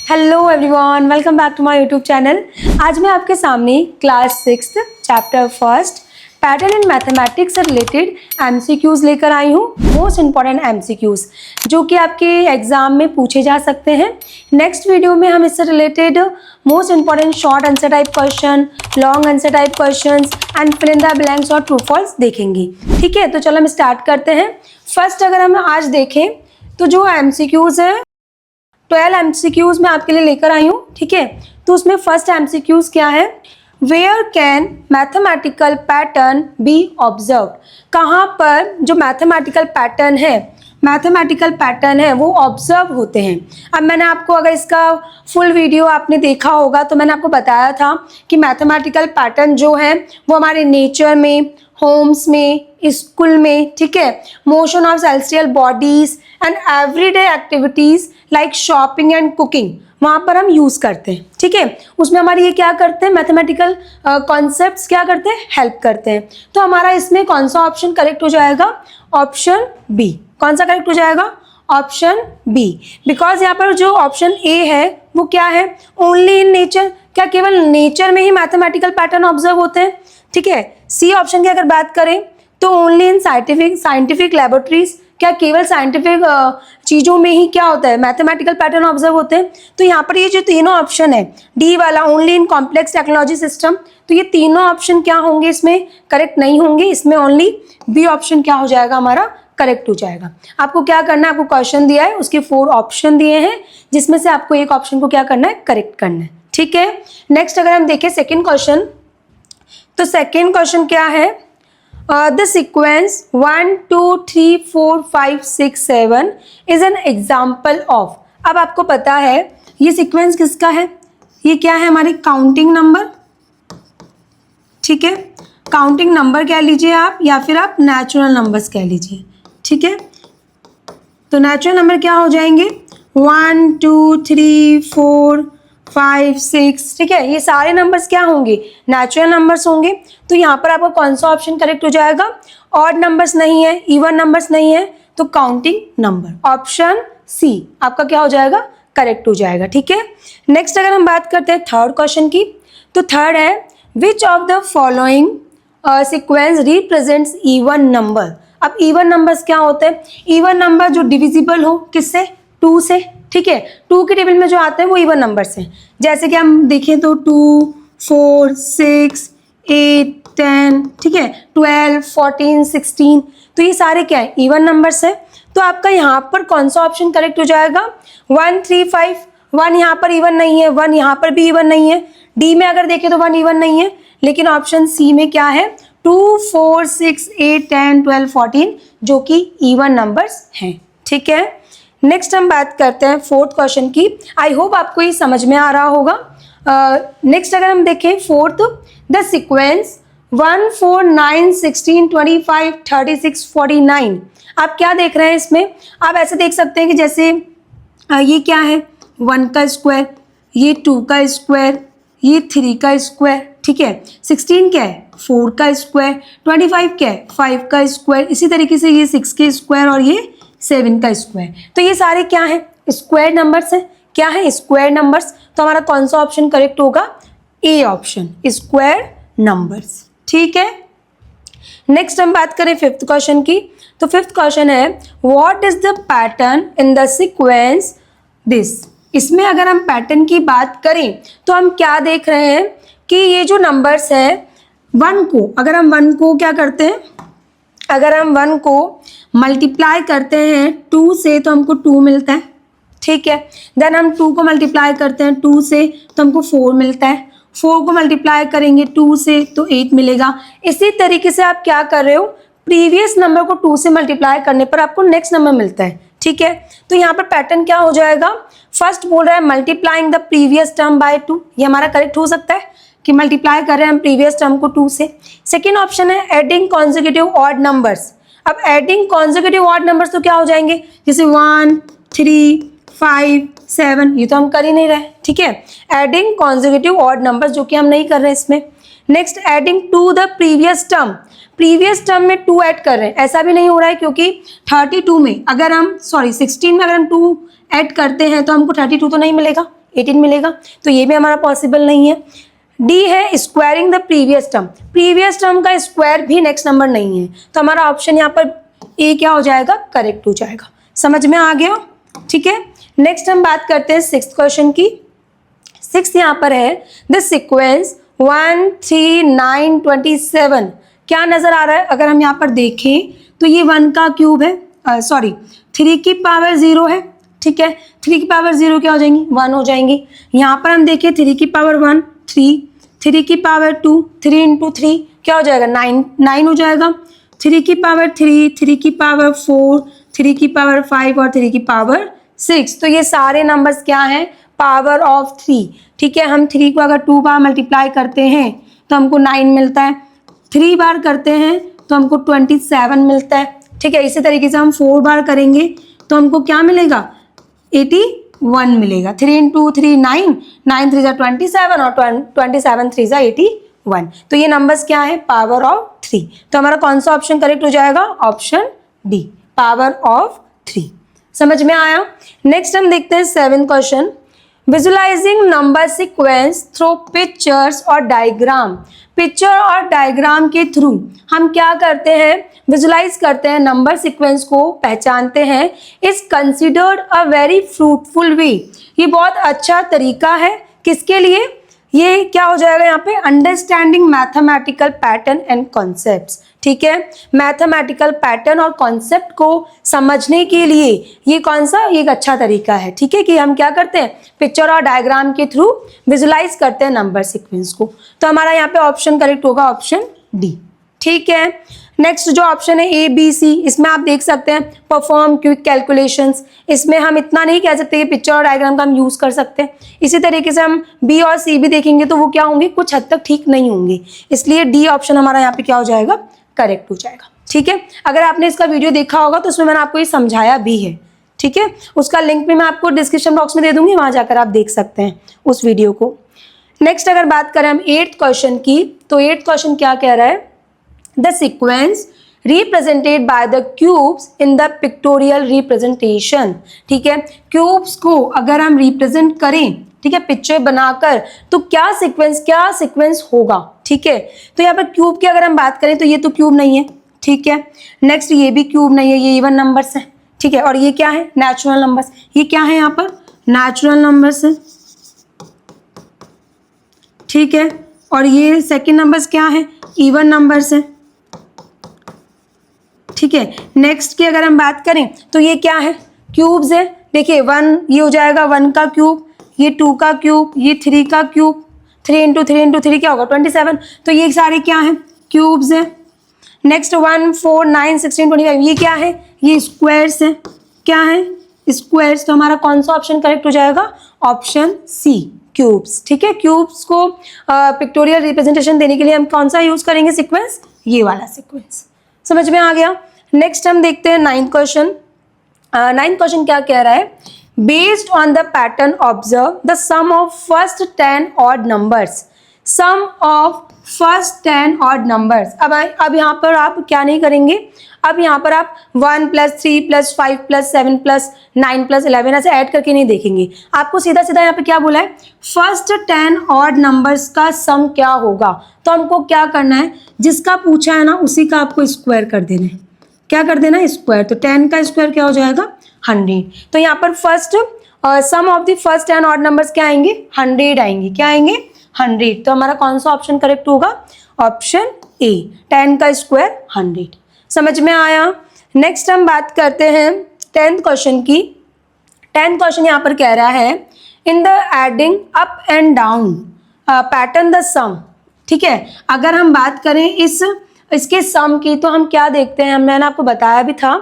Hello everyone, welcome back to my YouTube channel. आज मैं आपके सामने class 6 chapter first pattern in mathematics से रिलेटेड एमसीक्यूज लेकर आई हूँ। मोस्ट इंपॉर्टेंट एमसीक्यूज जो कि आपके एग्जाम में पूछे जा सकते हैं। नेक्स्ट वीडियो में हम इससे related most important short answer type question, long answer type questions and fill in the blanks और ट्रू फॉल्स देखेंगे। ठीक है, तो चलो हम स्टार्ट करते हैं। फर्स्ट अगर हम आज देखें तो जो एमसीक्यूज है 12 एमसीक्यूज मैं आपके लिए लेकर आई हूँ। ठीक है, तो उसमें फर्स्ट एमसीक्यूज क्या है, where can mathematical pattern be observe. कहाँ पर जो मैथमेटिकल पैटर्न है वो ऑब्जर्व होते हैं। अब मैंने आपको, अगर इसका फुल वीडियो आपने देखा होगा तो मैंने आपको बताया था कि मैथमेटिकल पैटर्न जो है वो हमारे नेचर में, होम्स में, स्कूल में, ठीक है, motion of celestial bodies and everyday activities like shopping and cooking, वहाँ पर हम यूज़ करते हैं। ठीक है, उसमें हमारी ये क्या करते हैं, मैथमेटिकल कॉन्सेप्ट्स क्या करते हैं, हेल्प करते हैं। तो हमारा इसमें कौन सा ऑप्शन करेक्ट हो जाएगा, ऑप्शन बी। कौन सा करेक्ट हो जाएगा, ऑप्शन बी। बिकॉज यहाँ पर जो ऑप्शन ए है वो क्या है, ओनली इन नेचर। क्या केवल नेचर में ही मैथमेटिकल पैटर्न ऑब्जर्व होते हैं। ठीक है, सी ऑप्शन की अगर बात करें तो ओनली इन साइंटिफिक लेबोरेटरीज। क्या केवल साइंटिफिक चीज़ों में ही क्या होता है, मैथमेटिकल पैटर्न ऑब्जर्व होते हैं। तो यहाँ पर ये जो तीनों ऑप्शन है, डी वाला only in complex technology system, तो ये तीनों ऑप्शन क्या होंगे, इसमें करेक्ट नहीं होंगे। इसमें ओनली बी ऑप्शन क्या हो जाएगा, हमारा करेक्ट हो जाएगा। आपको क्या करना है, आपको क्वेश्चन दिया है, उसके 4 ऑप्शन दिए हैं, जिसमें से आपको एक ऑप्शन को क्या करना है, करेक्ट करना है। ठीक है, नेक्स्ट अगर हम देखें सेकेंड क्वेश्चन, तो सेकेंड क्वेश्चन क्या है, the sequence 1 2 3 4 5 6 7 is an example of. अब आपको पता है ये सीक्वेंस किसका है, ये क्या है, हमारी काउंटिंग नंबर। ठीक है, काउंटिंग नंबर कह लीजिए आप, या फिर आप नेचुरल नंबर्स कह लीजिए। ठीक है, तो नेचुरल नंबर क्या हो जाएंगे, 1 2 3 4 5 6। ठीक है, ये सारे नंबर्स क्या होंगे, नेचुरल नंबर्स होंगे। तो यहाँ पर आपका कौन सा ऑप्शन करेक्ट हो जाएगा, ऑड नंबर्स नहीं है, इवन नंबर्स नहीं है, तो काउंटिंग नंबर, ऑप्शन सी आपका क्या हो जाएगा, करेक्ट हो जाएगा। ठीक है, नेक्स्ट अगर हम बात करते हैं थर्ड क्वेश्चन की, तो थर्ड है which of the following sequence represents even number. अब इवन नंबर्स क्या होते हैं, इवन नंबर जो डिविजिबल हो किससे, 2 से। ठीक है, 2 के टेबल में जो आते हैं वो इवन नंबर्स हैं। जैसे कि हम देखें तो 2 4 6 8 10, ठीक है, 12 14 16, तो ये सारे क्या है, इवन नंबर्स हैं। तो आपका यहाँ पर कौन सा ऑप्शन करेक्ट हो जाएगा, 1 3 5। 1 यहाँ पर इवन नहीं है, 1 यहाँ पर भी इवन नहीं है। डी में अगर देखें तो 1 इवन नहीं है, लेकिन ऑप्शन सी में क्या है, 2 4 6 8 10 12 14 जो कि इवन नंबर्स हैं। ठीक है, नेक्स्ट हम बात करते हैं फोर्थ क्वेश्चन की। आई होप आपको ये समझ में आ रहा होगा। नेक्स्ट अगर हम देखें फोर्थ, द सीक्वेंस 1 4 9 16 25 36 49। आप क्या देख रहे हैं इसमें, आप ऐसे देख सकते हैं कि जैसे ये क्या है, 1 का स्क्वायर, ये 2 का स्क्वायर, ये 3 का स्क्वायर। ठीक है, 16 क्या है, 4 का स्क्वायर, 25 क्या है, 5 का स्क्वायर, इसी तरीके से ये 6 के स्क्वायर और ये 7 का स्क्वायर। तो ये सारे क्या है, स्क्वायर नंबर्स हैं। क्या है, स्क्वायर नंबर्स। तो हमारा कौन सा ऑप्शन करेक्ट होगा, ए ऑप्शन, स्क्वायर नंबर्स। ठीक है, नेक्स्ट हम बात करें फिफ्थ क्वेश्चन की, तो फिफ्थ क्वेश्चन है what is the pattern in the sequence this. इसमें अगर हम पैटर्न की बात करें तो हम क्या देख रहे हैं कि ये जो नंबर्स हैं 1 को, अगर हम 1 को क्या करते हैं, अगर हम 1 को मल्टीप्लाई करते हैं 2 से तो हमको 2 मिलता है। ठीक है, देन हम 2 को मल्टीप्लाई करते हैं 2 से तो हमको 4 मिलता है। 4 को मल्टीप्लाई करेंगे 2 से तो 8 मिलेगा। इसी तरीके से आप क्या कर रहे हो, प्रीवियस नंबर को 2 से मल्टीप्लाई करने पर आपको नेक्स्ट नंबर मिलता है। ठीक है, तो यहाँ पर पैटर्न क्या हो जाएगा, फर्स्ट बोल रहा है multiplying the previous term by 2, ये हमारा करेक्ट हो सकता है कि मल्टीप्लाई कर रहे हैं हम प्रीवियस टर्म को 2 से। सेकेंड ऑप्शन है एडिंग कॉन्जिक्यूटिव ऑड नंबर्स। अब एडिंग कॉन्जिक्यूटिव ऑड नंबर्स तो क्या हो जाएंगे, जैसे 1 3 5 7, ये तो हम कर ही नहीं रहे। ठीक है, एडिंग कॉन्जिक्यूटिव ऑड नंबर्स जो कि हम नहीं कर रहे इसमें। Next adding to the previous term, previous term में 2 ऐड कर रहे हैं, ऐसा भी नहीं हो रहा है क्योंकि 32 में अगर हम 16 में अगर हम 2 ऐड करते हैं तो हमको 32 तो नहीं मिलेगा, 18 मिलेगा, तो ये भी हमारा पॉसिबल नहीं है। डी है squaring the previous term, previous term का स्क्वायर भी नेक्स्ट नंबर नहीं है, तो हमारा ऑप्शन यहाँ पर ए क्या हो जाएगा, करेक्ट हो जाएगा। समझ में आ गया, ठीक है। नेक्स्ट हम बात करते हैं सिक्स्थ क्वेश्चन की। सिक्स्थ यहाँ पर है द सीक्वेंस 1 3 9 27, क्या नजर आ रहा है, अगर हम यहाँ पर देखें तो ये 1 का क्यूब है, सॉरी 3 की पावर 0 है, ठीक है। 3 की पावर 0 क्या हो जाएंगी, 1 हो जाएंगी। यहाँ पर हम देखें 3 की पावर 1 3, 3 की पावर 2 3 इंटू 3 क्या हो जाएगा, 9 हो जाएगा। 3 की पावर 3, 3 की पावर 4, 3 की पावर 5 और 3 की पावर 6, तो ये सारे नंबर्स क्या हैं, पावर ऑफ 3, ठीक है। हम 3 को अगर 2 बार मल्टीप्लाई करते हैं तो हमको 9 मिलता है, 3 बार करते हैं तो हमको 27 मिलता है, ठीक है। इसी तरीके से हम 4 बार करेंगे तो हमको क्या मिलेगा, 81 मिलेगा। 3 इंटू 3 9, 9 3 27 और 27 3 81, तो ये नंबर्स क्या है, पावर ऑफ 3, तो हमारा कौन सा ऑप्शन करेक्ट हो जाएगा, ऑप्शन डी, पावर ऑफ 3। समझ में आया। नेक्स्ट हम देखते हैं 7th question, visualising number sequence through pictures और डायग्राम। पिक्चर और डायग्राम के थ्रू हम क्या करते हैं, विजुलाइज करते हैं, नंबर सीक्वेंस को पहचानते हैं। Is considered a very fruitful way, ये बहुत अच्छा तरीका है, किसके लिए, ये क्या हो जाएगा यहाँ पे, understanding mathematical pattern and concepts, ठीक है। मैथमेटिकल पैटर्न और कॉन्सेप्ट को समझने के लिए ये कौन सा, ये एक अच्छा तरीका है, ठीक है, कि हम क्या करते हैं, पिक्चर और डायग्राम के थ्रू विजुलाइज करते हैं नंबर सीक्वेंस को, तो हमारा यहाँ पे ऑप्शन करेक्ट होगा ऑप्शन डी, ठीक है। नेक्स्ट जो ऑप्शन है ए बी सी, इसमें आप देख सकते हैं परफॉर्म क्विक कैलकुलेशंस, इसमें हम इतना नहीं कह सकते कि पिक्चर और डायग्राम का हम यूज कर सकते हैं। इसी तरीके से हम बी और सी भी देखेंगे तो वो क्या होंगे, कुछ हद तक ठीक नहीं होंगे, इसलिए डी ऑप्शन हमारा यहाँ पे क्या हो जाएगा, करेक्ट हो जाएगा, ठीक है। अगर आपने इसका वीडियो देखा होगा तो उसमें मैंने आपको ये समझाया भी है, ठीक है, उसका लिंक भी मैं आपको डिस्क्रिप्शन बॉक्स में दे दूंगी, वहां जाकर आप देख सकते हैं उस वीडियो को। नेक्स्ट अगर बात करें हम 8th क्वेश्चन की, तो 8th क्वेश्चन क्या कह रहा है, the sequence represented by the cubes in the pictorial representation, ठीक है। क्यूब्स को अगर हम रिप्रेजेंट करें, ठीक है, पिक्चर बनाकर, तो क्या सीक्वेंस होगा, ठीक है। तो यहाँ पर क्यूब की अगर हम बात करें तो ये तो क्यूब नहीं है, ठीक है। नेक्स्ट ये भी क्यूब नहीं है, ये इवन नंबर्स है, ठीक है। और ये क्या है, नेचुरल नंबर्स, ये क्या है यहाँ पर, नेचुरल नंबर्स है, ठीक है। और ये सेकेंड नंबर्स क्या है, इवन नंबर्स है, ठीक है। नेक्स्ट की अगर हम बात करें तो ये क्या है, क्यूब्स है, देखिए 1 ये हो जाएगा 1 का क्यूब, ये 2 का क्यूब, ये 3 का क्यूब, 3 इंटू 3 इंटू 3 क्या होगा 27, तो ये सारे क्या है, क्यूब्स है। नेक्स्ट 1 4 9 16 25 ये क्या है, ये स्क्वायर्स है, क्या है, स्क्वायर्स, तो हमारा कौन सा ऑप्शन करेक्ट हो जाएगा, ऑप्शन सी, क्यूब्स, ठीक है। क्यूब्स को पिक्टोरियल रिप्रेजेंटेशन देने के लिए हम कौन सा यूज करेंगे सीक्वेंस, ये वाला सीक्वेंस। समझ में आ गया। नेक्स्ट हम देखते हैं 9th क्वेश्चन। 9th क्वेश्चन क्या कह रहा है, based on the pattern observe the sum of first 10 odd numbers, sum of first 10 odd numbers. अब यहाँ पर आप क्या नहीं करेंगे, अब यहाँ पर आप 1 + 3 + 5 + 7 + 9 + 11 ऐसे ऐड करके नहीं देखेंगे, आपको सीधा सीधा यहाँ पे क्या बोला है, फर्स्ट 10 ऑड नंबर्स का सम क्या होगा। तो हमको क्या करना है, जिसका पूछा है ना उसी का आपको स्क्वायर कर देना है, क्या कर देना है, स्क्वायर। तो 10 का स्क्वायर क्या हो जाएगा, 100। तो यहाँ पर first sum of the first 10 odd numbers क्या आएंगे, 100 आएंगे, क्या आएंगे, 100। तो हमारा कौन सा ऑप्शन करेक्ट होगा, ऑप्शन ए, 10 का स्क्वायर 100। समझ में आया। नेक्स्ट हम बात करते हैं 10th क्वेश्चन की। 10th क्वेश्चन यहाँ पर कह रहा है, in the adding up and down pattern the sum, ठीक है। अगर हम बात करें इसके सम की तो हम क्या देखते हैं, मैंने आपको बताया भी था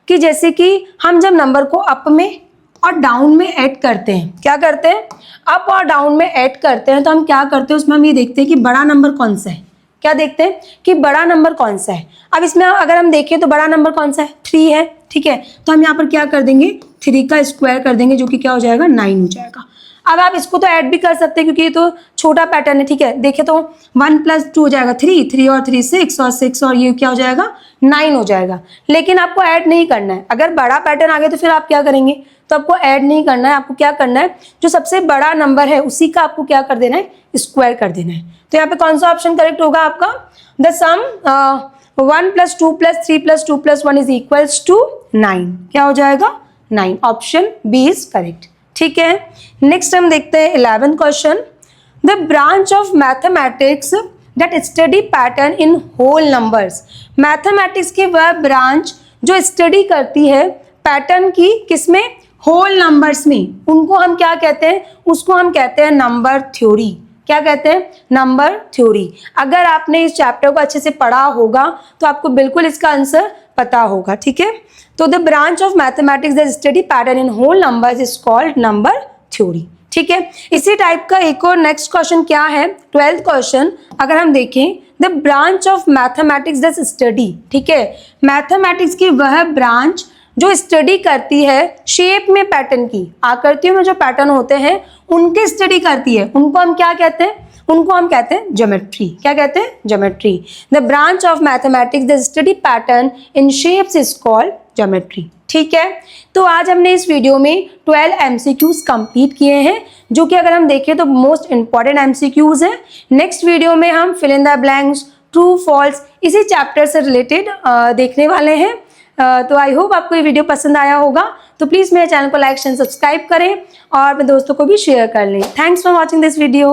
कि जैसे कि हम जब नंबर को अप में और डाउन में ऐड करते हैं, क्या करते हैं, अप और डाउन में ऐड करते हैं, तो हम क्या करते हैं, उसमें हम ये देखते हैं कि बड़ा नंबर कौन सा है, क्या देखते हैं कि बड़ा नंबर कौन सा है। अब इसमें अगर हम देखें तो बड़ा नंबर कौन सा है, 3 है, ठीक है। तो हम यहाँ पर क्या कर देंगे, 3 का स्क्वायर कर देंगे, जो कि क्या हो जाएगा, 9 हो जाएगा। अब आप इसको तो ऐड भी कर सकते हैं क्योंकि ये तो छोटा पैटर्न है, ठीक है। देखें तो 1 + 2 हो जाएगा 3, 3 और 3 6 और 6 और ये क्या हो जाएगा, 9 हो जाएगा। लेकिन आपको ऐड नहीं करना है, अगर बड़ा पैटर्न आ गया तो फिर आप क्या करेंगे, तो तो आपको ऐड नहीं करना है, आपको क्या करना है, जो सबसे बड़ा नंबर है उसी का आपको क्या कर देना है, स्क्वायर कर देना है। तो यहाँ पे कौन सा ऑप्शन करेक्ट होगा आपका, द सम 1 + 2 + 3 + 2 + 1 = 9। क्या हो जाएगा, 9। Option B is correct. ठीक है, नेक्स्ट हम देखते हैं 11th question. The branch of mathematics that study pattern in whole numbers. Mathematics की वह ब्रांच जो स्टडी करती है पैटर्न की, किसमें, होल नंबर्स में, उनको हम क्या कहते हैं, उसको हम कहते हैं नंबर थ्योरी। क्या कहते हैं, नंबर थ्योरी। अगर आपने इस चैप्टर को अच्छे से पढ़ा होगा तो आपको बिल्कुल इसका आंसर पता होगा। ठीक है, तो the branch of mathematics that study pattern in whole numbers is called number theory. ठीक है, इसी टाइप का एक और नेक्स्ट क्वेश्चन क्या है, 12th क्वेश्चन। अगर हम देखें, the branch of mathematics that study, ठीक है, मैथमेटिक्स की वह ब्रांच जो स्टडी करती है शेप में पैटर्न की, आकृतियों में जो पैटर्न होते हैं उनकी स्टडी करती है, उनको हम क्या कहते हैं, उनको हम कहते हैं ज्योमेट्री। क्या कहते हैं, geometry. The branch of mathematics that study pattern in shapes is called geometry. ठीक है, तो आज हमने इस वीडियो में 12 MCQs कंप्लीट किए हैं, जो कि अगर हम देखें तो मोस्ट इंपॉर्टेंट MCQs हैं। नेक्स्ट वीडियो में हम fill in the blanks, true false, इसी चैप्टर से रिलेटेड देखने वाले हैं। तो आई होप आपको ये वीडियो पसंद आया होगा। तो प्लीज़ मेरे चैनल को लाइक शेयर सब्सक्राइब करें और अपने दोस्तों को भी शेयर कर लें। Thanks for watching this video.